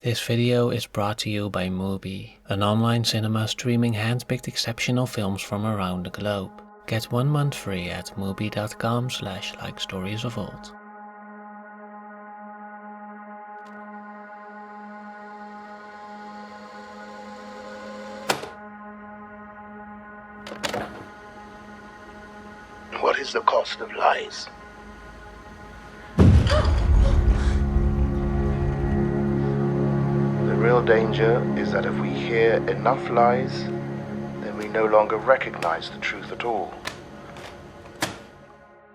This video is brought to you by Mubi, an online cinema streaming hand-picked exceptional films from around the globe. Get 1 month free at mubi.com/likestoriesofold. What is the cost of lies? The real danger is that if we hear enough lies, then we no longer recognize the truth at all.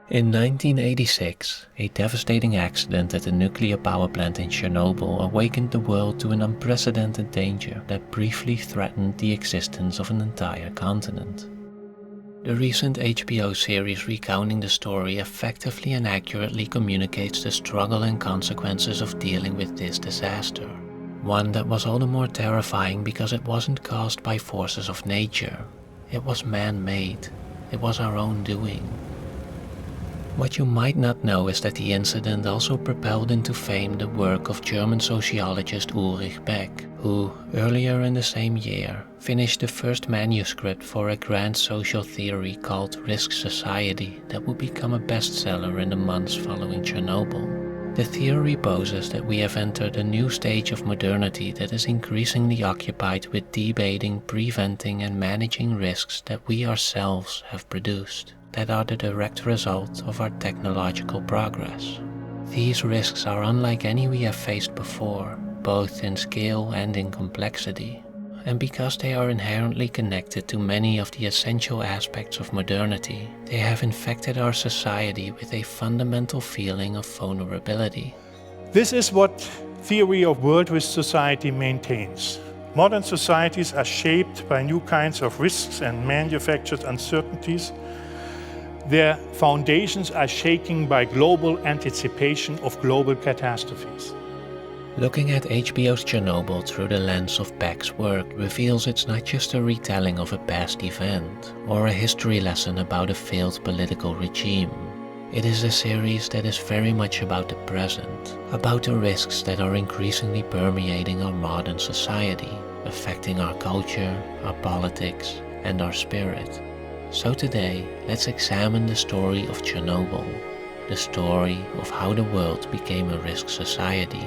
In 1986, a devastating accident at a nuclear power plant in Chernobyl awakened the world to an unprecedented danger that briefly threatened the existence of an entire continent. The recent HBO series recounting the story effectively and accurately communicates the struggle and consequences of dealing with this disaster. One that was all the more terrifying because it wasn't caused by forces of nature. It was man-made. It was our own doing. What you might not know is that the incident also propelled into fame the work of German sociologist Ulrich Beck, who, earlier in the same year, finished the first manuscript for a grand social theory called Risk Society that would become a bestseller in the months following Chernobyl. The theory poses that we have entered a new stage of modernity that is increasingly occupied with debating, preventing and managing risks that we ourselves have produced, that are the direct result of our technological progress. These risks are unlike any we have faced before, both in scale and in complexity. And because they are inherently connected to many of the essential aspects of modernity, they have infected our society with a fundamental feeling of vulnerability. This is what theory of world risk society maintains. Modern societies are shaped by new kinds of risks and manufactured uncertainties. Their foundations are shaken by global anticipation of global catastrophes. Looking at HBO's Chernobyl through the lens of Beck's work reveals it's not just a retelling of a past event, or a history lesson about a failed political regime. It is a series that is very much about the present, about the risks that are increasingly permeating our modern society, affecting our culture, our politics, and our spirit. So today, let's examine the story of Chernobyl, the story of how the world became a risk society.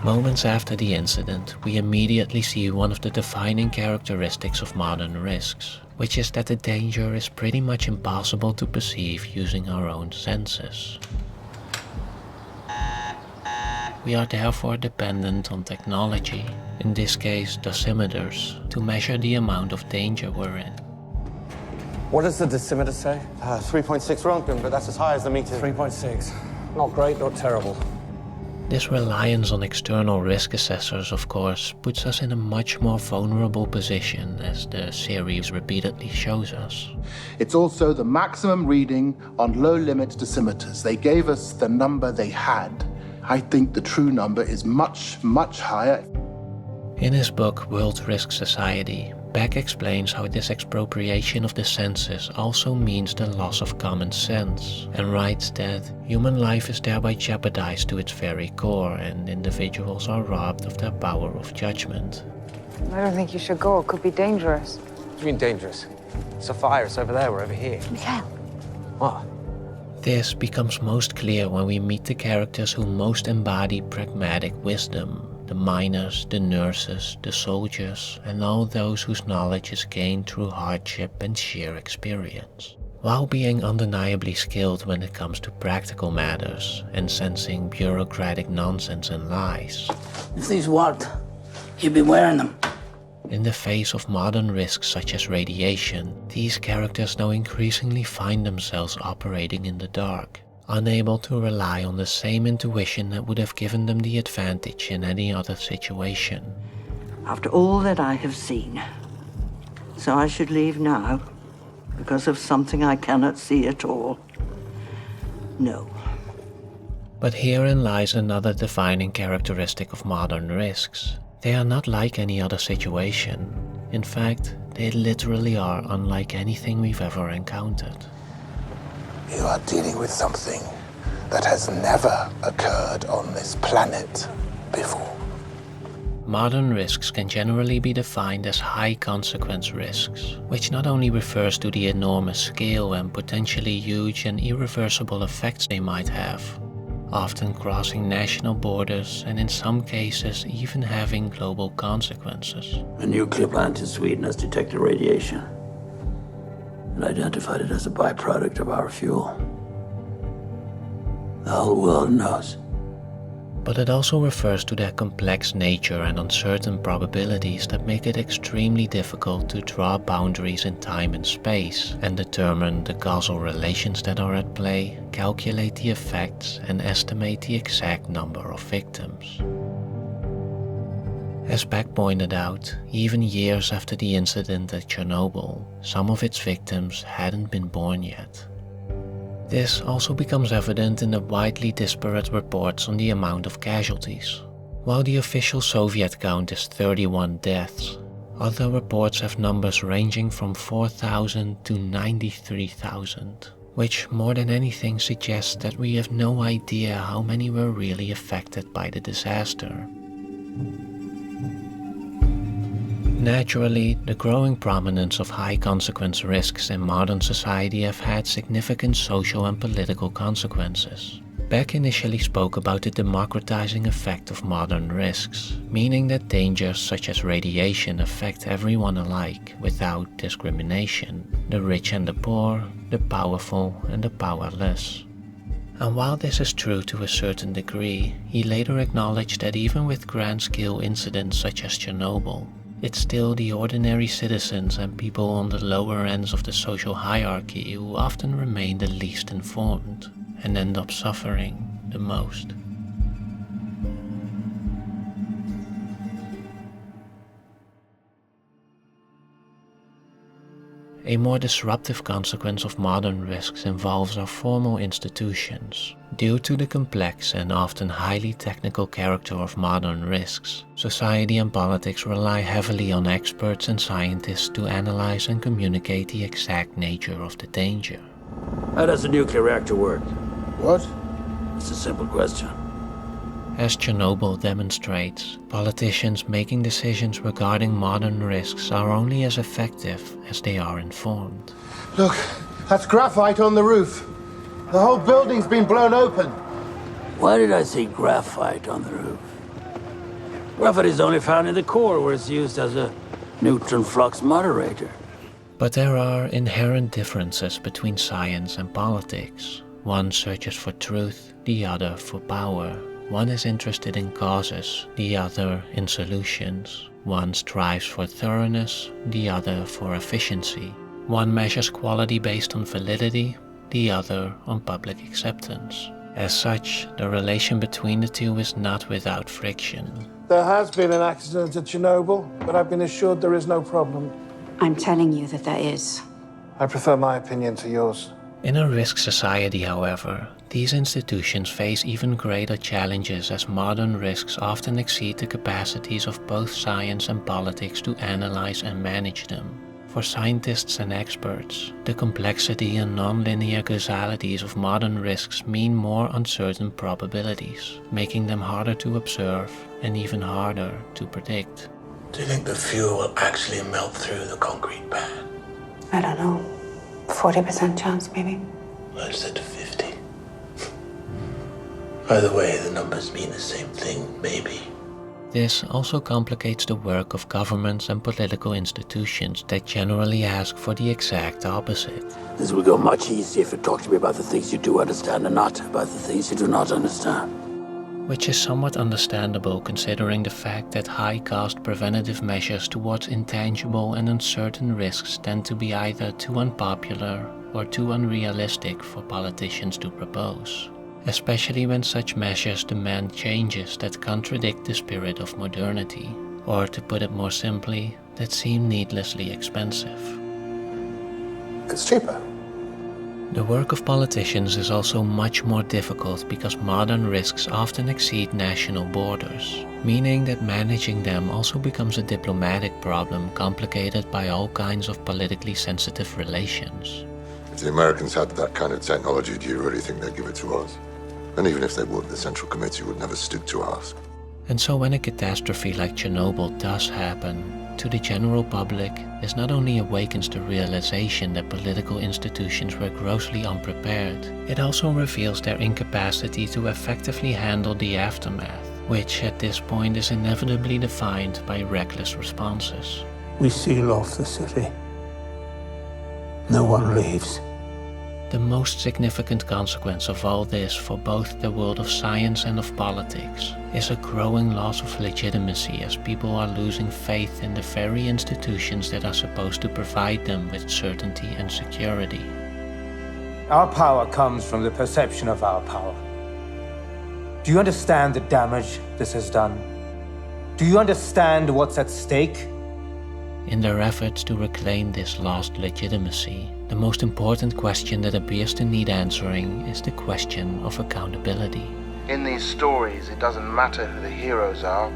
Moments after the incident, we immediately see one of the defining characteristics of modern risks, which is that the danger is pretty much impossible to perceive using our own senses. We are therefore dependent on technology, in this case dosimeters, to measure the amount of danger we're in. What does the dosimeter say? 3.6 Roentgen, but that's as high as the meter. 3.6. Not great, not terrible. This reliance on external risk assessors, of course, puts us in a much more vulnerable position, as the series repeatedly shows us. It's also the maximum reading on low-limit dosimeters. They gave us the number they had. I think the true number is much, much higher. In his book World Risk Society, Beck explains how this expropriation of the senses also means the loss of common sense, and writes that human life is thereby jeopardized to its very core and individuals are robbed of their power of judgment. I don't think you should go. It could be dangerous. What do you mean dangerous? It's a fire, it's over there, we're over here. Mikhail. What? This becomes most clear when we meet the characters who most embody pragmatic wisdom. The miners, the nurses, the soldiers, and all those whose knowledge is gained through hardship and sheer experience. While being undeniably skilled when it comes to practical matters and sensing bureaucratic nonsense and lies. If these worked, you'd be wearing them. In the face of modern risks such as radiation, these characters now increasingly find themselves operating in the dark, unable to rely on the same intuition that would have given them the advantage in any other situation. After all that I have seen, so I should leave now because of something I cannot see at all. No. But herein lies another defining characteristic of modern risks. They are not like any other situation. In fact, they literally are unlike anything we've ever encountered. You are dealing with something that has never occurred on this planet before. Modern risks can generally be defined as high-consequence risks, which not only refers to the enormous scale and potentially huge and irreversible effects they might have, often crossing national borders and in some cases even having global consequences. A nuclear plant in Sweden has detected radiation and identified it as a byproduct of our fuel. The whole world knows. But it also refers to their complex nature and uncertain probabilities that make it extremely difficult to draw boundaries in time and space and determine the causal relations that are at play, calculate the effects, and estimate the exact number of victims. As Beck pointed out, even years after the incident at Chernobyl, some of its victims hadn't been born yet. This also becomes evident in the widely disparate reports on the amount of casualties. While the official Soviet count is 31 deaths, other reports have numbers ranging from 4,000 to 93,000, which more than anything suggests that we have no idea how many were really affected by the disaster. Naturally, the growing prominence of high-consequence risks in modern society have had significant social and political consequences. Beck initially spoke about the democratizing effect of modern risks, meaning that dangers such as radiation affect everyone alike without discrimination, the rich and the poor, the powerful and the powerless. And while this is true to a certain degree, he later acknowledged that even with grand-scale incidents such as Chernobyl, it's still the ordinary citizens and people on the lower ends of the social hierarchy who often remain the least informed and end up suffering the most. A more disruptive consequence of modern risks involves our formal institutions. Due to the complex and often highly technical character of modern risks, society and politics rely heavily on experts and scientists to analyze and communicate the exact nature of the danger. How does a nuclear reactor work? What? It's a simple question. As Chernobyl demonstrates, politicians making decisions regarding modern risks are only as effective as they are informed. Look, that's graphite on the roof. The whole building's been blown open. Why did I see graphite on the roof? Graphite is only found in the core, where it's used as a neutron flux moderator. But there are inherent differences between science and politics. One searches for truth, the other for power. One is interested in causes, the other in solutions. One strives for thoroughness, the other for efficiency. One measures quality based on validity, the other on public acceptance. As such, the relation between the two is not without friction. There has been an accident at Chernobyl, but I've been assured there is no problem. I'm telling you that there is. I prefer my opinion to yours. In a risk society, however, these institutions face even greater challenges as modern risks often exceed the capacities of both science and politics to analyze and manage them. For scientists and experts, the complexity and non-linear causalities of modern risks mean more uncertain probabilities, making them harder to observe and even harder to predict. Do you think the fuel will actually melt through the concrete pad? I don't know. 40% chance, maybe. Well, I said 50. Either way, the numbers mean the same thing, maybe. This also complicates the work of governments and political institutions that generally ask for the exact opposite. This would go much easier if you talked to me about the things you do understand and not about the things you do not understand. Which is somewhat understandable considering the fact that high-cost preventative measures towards intangible and uncertain risks tend to be either too unpopular or too unrealistic for politicians to propose, especially when such measures demand changes that contradict the spirit of modernity, or to put it more simply, that seem needlessly expensive. It's cheaper. The work of politicians is also much more difficult because modern risks often exceed national borders, meaning that managing them also becomes a diplomatic problem complicated by all kinds of politically sensitive relations. If the Americans had that kind of technology, do you really think they'd give it to us? And even if they would, the Central Committee would never stoop to ask. And so when a catastrophe like Chernobyl does happen, to the general public, this not only awakens the realization that political institutions were grossly unprepared, it also reveals their incapacity to effectively handle the aftermath, which at this point is inevitably defined by reckless responses. We seal off the city. No one leaves. The most significant consequence of all this for both the world of science and of politics is a growing loss of legitimacy as people are losing faith in the very institutions that are supposed to provide them with certainty and security. Our power comes from the perception of our power. Do you understand the damage this has done? Do you understand what's at stake? In their efforts to reclaim this lost legitimacy, the most important question that appears to need answering is the question of accountability. In these stories, it doesn't matter who the heroes are.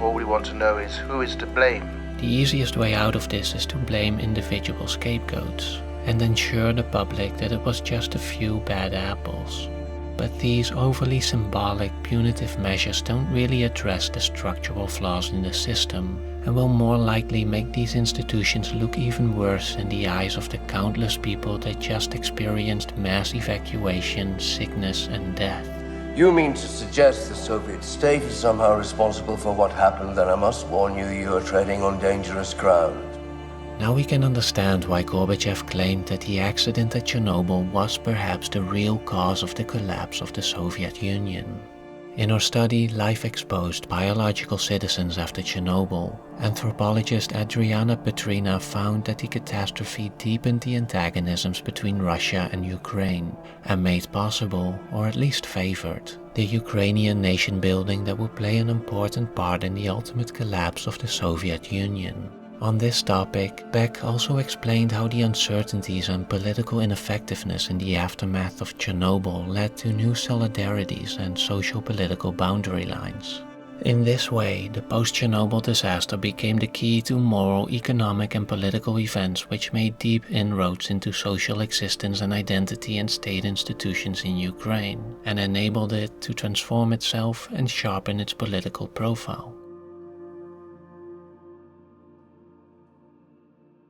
All we want to know is who is to blame. The easiest way out of this is to blame individual scapegoats and ensure the public that it was just a few bad apples. But these overly symbolic, punitive measures don't really address the structural flaws in the system and will more likely make these institutions look even worse in the eyes of the countless people that just experienced mass evacuation, sickness, and death. You mean to suggest the Soviet state is somehow responsible for what happened? Then I must warn you, you are treading on dangerous ground. Now we can understand why Gorbachev claimed that the accident at Chernobyl was perhaps the real cause of the collapse of the Soviet Union. In her study Life Exposed: Biological Citizens After Chernobyl, anthropologist Adriana Petrina found that the catastrophe deepened the antagonisms between Russia and Ukraine and made possible, or at least favored, the Ukrainian nation building that would play an important part in the ultimate collapse of the Soviet Union. On this topic, Beck also explained how the uncertainties and political ineffectiveness in the aftermath of Chernobyl led to new solidarities and social-political boundary lines. In this way, the post-Chernobyl disaster became the key to moral, economic and political events which made deep inroads into social existence and identity and state institutions in Ukraine, and enabled it to transform itself and sharpen its political profile.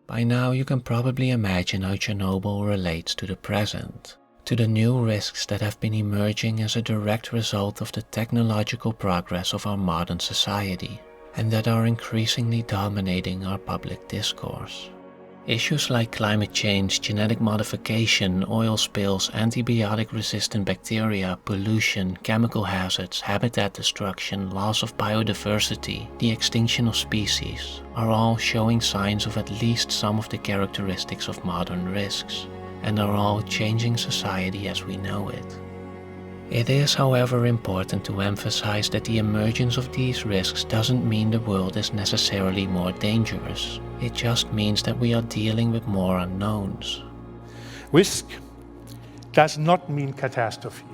By now you can probably imagine how Chernobyl relates to the present, to the new risks that have been emerging as a direct result of the technological progress of our modern society, and that are increasingly dominating our public discourse. Issues like climate change, genetic modification, oil spills, antibiotic-resistant bacteria, pollution, chemical hazards, habitat destruction, loss of biodiversity, the extinction of species, are all showing signs of at least some of the characteristics of modern risks, and are all changing society as we know it. It is, however, important to emphasize that the emergence of these risks doesn't mean the world is necessarily more dangerous. It just means that we are dealing with more unknowns. Risk does not mean catastrophe.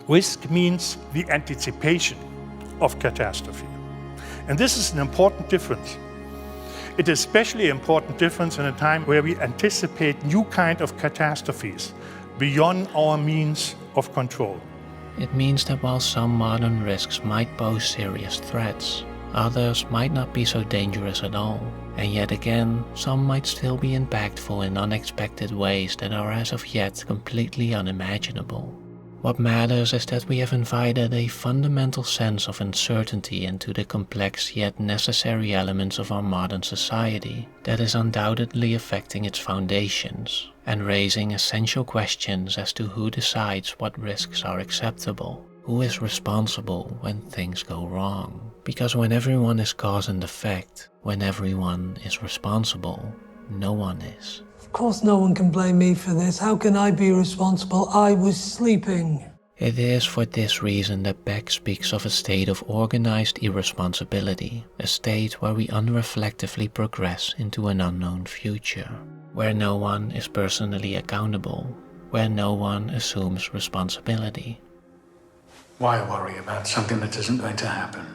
Risk means the anticipation of catastrophe. And this is an important difference. It is especially an important difference in a time where we anticipate new kind of catastrophes beyond our means of control. It means that while some modern risks might pose serious threats, others might not be so dangerous at all, and yet again, some might still be impactful in unexpected ways that are as of yet completely unimaginable. What matters is that we have invited a fundamental sense of uncertainty into the complex yet necessary elements of our modern society that is undoubtedly affecting its foundations, and raising essential questions as to who decides what risks are acceptable, who is responsible when things go wrong. Because when everyone is cause and effect, when everyone is responsible, no one is. Of course no one can blame me for this. How can I be responsible? I was sleeping. It is for this reason that Beck speaks of a state of organized irresponsibility, a state where we unreflectively progress into an unknown future. where no one is personally accountable, where no one assumes responsibility. Why worry about something that isn't going to happen?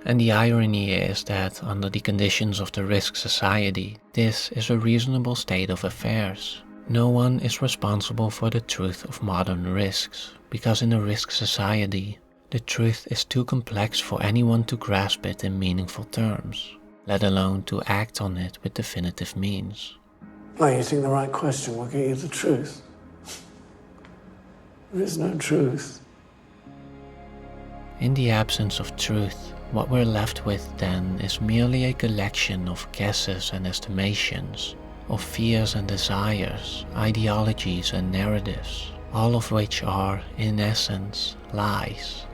And the irony is that under the conditions of the risk society, this is a reasonable state of affairs. No one is responsible for the truth of modern risks, because in a risk society, the truth is too complex for anyone to grasp it in meaningful terms, let alone to act on it with definitive means. Well, you think the right question will get you the truth. There is no truth. In the absence of truth, what we're left with then is merely a collection of guesses and estimations, of fears and desires, ideologies and narratives, all of which are, in essence, lies.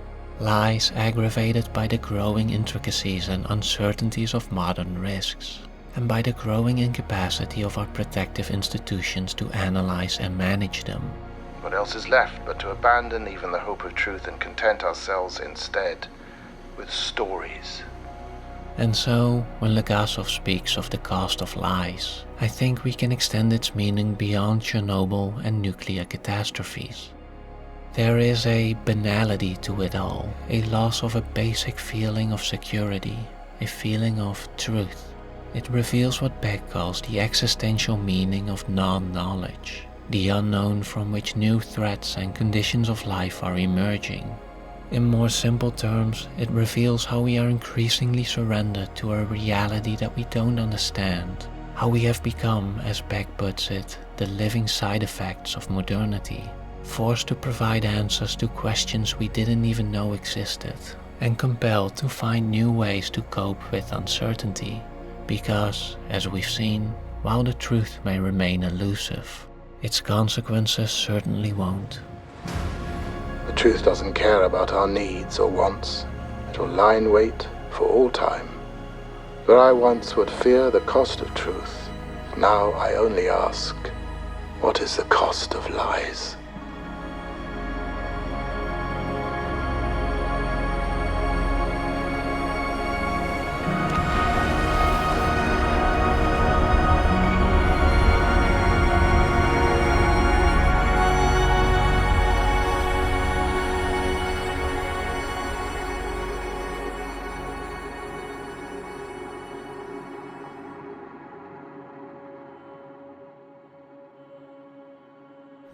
Lies aggravated by the growing intricacies and uncertainties of modern risks, and by the growing incapacity of our protective institutions to analyze and manage them. What else is left but to abandon even the hope of truth and content ourselves instead with stories? And so, when Legasov speaks of the cost of lies, I think we can extend its meaning beyond Chernobyl and nuclear catastrophes. There is a banality to it all, a loss of a basic feeling of security, a feeling of truth. It reveals what Beck calls the existential meaning of non-knowledge, the unknown from which new threats and conditions of life are emerging. In more simple terms, it reveals how we are increasingly surrendered to a reality that we don't understand, how we have become, as Beck puts it, the living side effects of modernity, forced to provide answers to questions we didn't even know existed, and compelled to find new ways to cope with uncertainty, because, as we've seen, while the truth may remain elusive, its consequences certainly won't. The truth doesn't care about our needs or wants. It will lie in wait for all time. Where I once would fear the cost of truth, now I only ask, what is the cost of lies?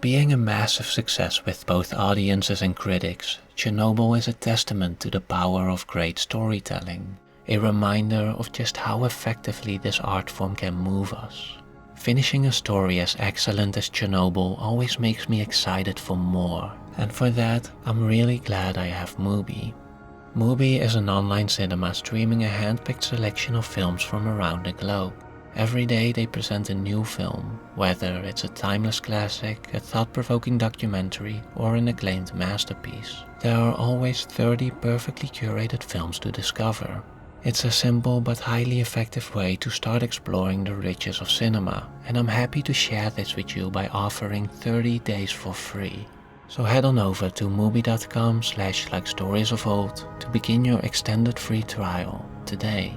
Being a massive success with both audiences and critics, Chernobyl is a testament to the power of great storytelling, a reminder of just how effectively this art form can move us. Finishing a story as excellent as Chernobyl always makes me excited for more, and for that I'm really glad I have Mubi. Mubi is an online cinema streaming a hand-picked selection of films from around the globe. Every day they present a new film, whether it's a timeless classic, a thought-provoking documentary, or an acclaimed masterpiece. There are always 30 perfectly curated films to discover. It's a simple but highly effective way to start exploring the riches of cinema, and I'm happy to share this with you by offering 30 days for free. So head on over to mubi.com/likestoriesofold to begin your extended free trial today.